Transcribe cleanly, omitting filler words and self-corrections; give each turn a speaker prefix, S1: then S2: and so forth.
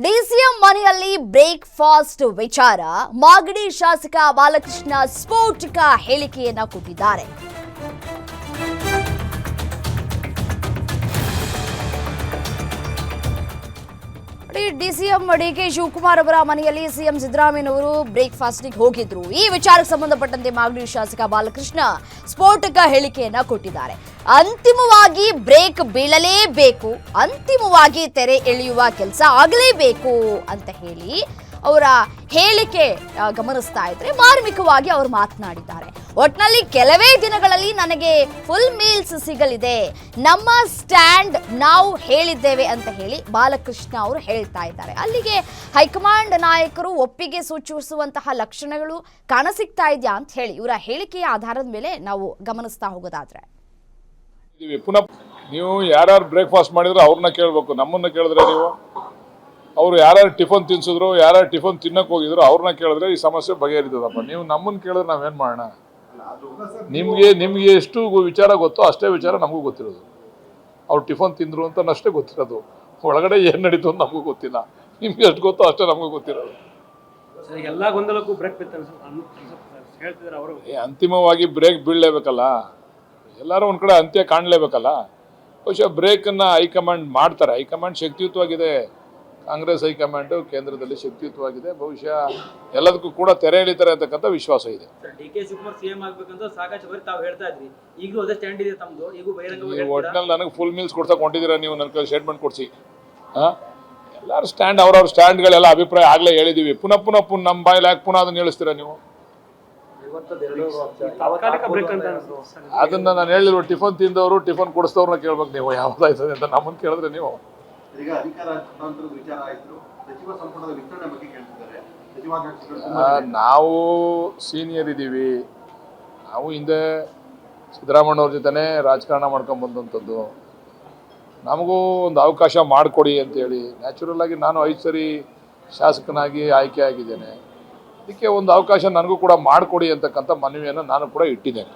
S1: DCM ಮನೆಯಲ್ಲಿ breakfast ವಿಚಾರ ಮಾಗಡಿ ಶಾಸಕ ಬಾಲಕೃಷ್ಣ ಸ್ಫೋಟಕ ಹೇಳಿಕೆಯನ್ನ ಕೊಟ್ಟಿದ್ದಾರೆ. ಡಿಸಿಎಂ ಡಿಕೆ ಶಿವಕುಮಾರ್ ಅವರ ಮನೆಯಲ್ಲಿ ಸಿಎಂ ಸಿದ್ದರಾಮಯ್ಯನವರು ಬ್ರೇಕ್ಫಾಸ್ಟ್ಗೆ ಹೋಗಿದ್ರು. ಈ ವಿಚಾರಕ್ಕೆ ಸಂಬಂಧಪಟ್ಟಂತೆ ಮಾಗಡಿ ಶಾಸಕ ಬಾಲಕೃಷ್ಣ ಸ್ಫೋಟಕ ಹೇಳಿಕೆಯನ್ನ ಕೊಟ್ಟಿದ್ದಾರೆ. ಅಂತಿಮವಾಗಿ ಬ್ರೇಕ್ ಬೀಳಲೇಬೇಕು, ಅಂತಿಮವಾಗಿ ತೆರೆ ಎಳೆಯುವ ಕೆಲಸ ಆಗಲೇಬೇಕು ಅಂತ ಹೇಳಿ ಅವರ ಹೇಳಿಕೆ ಗಮನಿಸ್ತಾ ಇದ್ರೆ ಮಾರ್ಮಿಕವಾಗಿ ಅವರು ಮಾತನಾಡಿದ್ದಾರೆ. ಒಟ್ನಲ್ಲಿ ಕೆಲವೇ ದಿನಗಳಲ್ಲಿ ನನಗೆ ಫುಲ್ ಮೀಲ್ಸ್ ಸಿಗಲಿದೆ, ನಮ್ಮ ಸ್ಟ್ಯಾಂಡ್ ನಾವು ಹೇಳಿದ್ದೇವೆ ಅಂತ ಹೇಳಿ ಬಾಲಕೃಷ್ಣ ಅವರು ಹೇಳ್ತಾ ಇದ್ದಾರೆ. ಅಲ್ಲಿಗೆ ಹೈಕಮಾಂಡ್ ನಾಯಕರು ಒಪ್ಪಿಗೆ ಸೂಚಿಸುವಂತಹ ಲಕ್ಷಣಗಳು ಕಾಣಸಿಗ್ತಾ ಇದೆಯಾ ಅಂತ ಹೇಳಿ ಇವರ ಹೇಳಿಕೆಯ ಆಧಾರದ ಮೇಲೆ ನಾವು ಗಮನಿಸ್ತಾ ಹೋಗೋದಾದ್ರೆ,
S2: ಪುನಃ ನೀವು ಯಾರ್ಯಾರು ಬ್ರೇಕ್ಫಾಸ್ಟ್ ಮಾಡಿದ್ರು ಅವ್ರನ್ನ ಕೇಳಬೇಕು, ನಮ್ಮನ್ನ ಕೇಳಿದ್ರೆ ನೀವು ಅವರು ಯಾರ್ಯಾರು ಟಿಫನ್ ತಿನ್ಸಿದ್ರು, ಯಾರ್ಯಾರು ಟಿಫನ್ ತಿನ್ನಕ್ಕೆ ಹೋಗಿದ್ರು ಅವ್ರನ್ನ ಕೇಳಿದ್ರೆ ಈ ಸಮಸ್ಯೆ ಬಗೆಹರಿತದಪ್ಪ. ನೀವು ನಮ್ಮನ್ನ ಕೇಳಿದ್ರೆ ನಾವೇನು ಮಾಡೋಣ? ನಿಮ್ಗೆ ಎಷ್ಟು ವಿಚಾರ ಗೊತ್ತೋ ಅಷ್ಟೇ ವಿಚಾರ ನಮಗೂ ಗೊತ್ತಿರೋದು. ಅವ್ರು ಟಿಫನ್ ತಿಂದ್ರು ಅಂತ ಅಷ್ಟೇ ಗೊತ್ತಿರೋದು, ಒಳಗಡೆ ಏನು ನಡೀತು ಅಂತ ನಮಗೂ ಗೊತ್ತಿಲ್ಲ. ನಿಮ್ಗೆ ಎಷ್ಟು ಗೊತ್ತೋ ಅಷ್ಟೇ ನಮಗೂ ಗೊತ್ತಿರೋದು. ಅಂತಿಮವಾಗಿ ಬ್ರೇಕ್ ಬೀಳಲೇಬೇಕಲ್ಲ, ಎಲ್ಲರೂ ಒಂದ್ ಕಡೆ ಅಂತ್ಯ ಕಾಣಲೇಬೇಕಲ್ಲ. ಬಹುಶಃ ಬ್ರೇಕನ್ನು ಹೈಕಮಾಂಡ್ ಮಾಡ್ತಾರೆ. ಹೈಕಮಾಂಡ್ ಶಕ್ತಿಯುತವಾಗಿದೆ, ಕಾಂಗ್ರೆಸ್ ಹೈಕಮಾಂಡ್ ಕೇಂದ್ರದಲ್ಲಿ ಶಕ್ತಿಯುತವಾಗಿದೆ. ಬಹುಶಃ ಎಲ್ಲದಕ್ಕೂ ಕೂಡ ತೆರೆ ಎಳಿತಾರೆ ಅಂತಕ್ಕಂಥ ವಿಶ್ವಾಸ ಇದೆ.
S3: ಡಿಕೆ ಶಿವಕುಮಾರ್ ಸಿಎಂ ಆಗಬೇಕಂತ ಸಾಕಷ್ಟು ಬಾರಿ ತಾವು ಹೇಳ್ತಾ ಇದ್ರಿ, ಈಗಲೂ ಅದೇ ಸ್ಟ್ಯಾಂಡ್ ಇದೆ ತಮ್ಮದು. ಈಗೂ ಬಹಿರಂಗವಾಗಿ
S2: ಒಟ್ಟಿನಲ್ಲಿ ನನಗೆ ಫುಲ್ ಮೀಲ್ಸ್ ಕೊಡ್ಸಕ್ಕೆ ಹೊಂಟಿದ್ದೀರಾ ನೀವು, ನನ್ನ ಸ್ಟೇಟ್ಮೆಂಟ್ ಕೊಡಿಸಿ. ಎಲ್ಲರೂ ಸ್ಟ್ಯಾಂಡ್ ಅವ್ರವ್ರ ಸ್ಟ್ಯಾಂಡ್ಗಳೆಲ್ಲ ಅಭಿಪ್ರಾಯ ಆಗಲೇ ಹೇಳಿದ್ದೀವಿ. ಪುನಃ ನಮ್ಮ ಬಾಯಲ್ಲಿ ಯಾಕೆ ಪುನಃ ಅದನ್ನು ಹೇಳಿಸ್ತೀರಾ ನೀವು? ಅದನ್ನ ನಾನು ಹೇಳಿರುವ ಟಿಫನ್ ತಿಂದವರು ಟಿಫನ್ ಕೊಡಿಸಿದವ್ರನ್ನ ಕೇಳ್ಬೇಕು ನೀವು, ಯಾವ್ದಾಯ್ತದೆ ಅಂತ. ನಮ್ಮನ್ನು ಕೇಳಿದ್ರೆ ನೀವು ನಾವು ಸೀನಿಯರ್ ಇದ್ದೀವಿ. ನಾವು ಹಿಂದೆ ಸಿದ್ದರಾಮಯ್ಯವ್ರ ಜೊತೆನೇ ರಾಜಕಾರಣ ಮಾಡ್ಕೊಂಡು ಬಂದಂಥದ್ದು. ನಮಗೂ ಒಂದು ಅವಕಾಶ ಮಾಡಿಕೊಡಿ ಅಂತೇಳಿ ನ್ಯಾಚುರಲ್ ಆಗಿ ನಾನು 5 ಸರಿ ಶಾಸಕನಾಗಿ ಆಯ್ಕೆ ಆಗಿದ್ದೇನೆ. ಅದಕ್ಕೆ ಒಂದು ಅವಕಾಶ ನನಗೂ ಕೂಡ ಮಾಡಿಕೊಡಿ ಅಂತಕ್ಕಂಥ ಮನವಿಯನ್ನು ನಾನು ಕೂಡ ಇಟ್ಟಿದ್ದೇನೆ.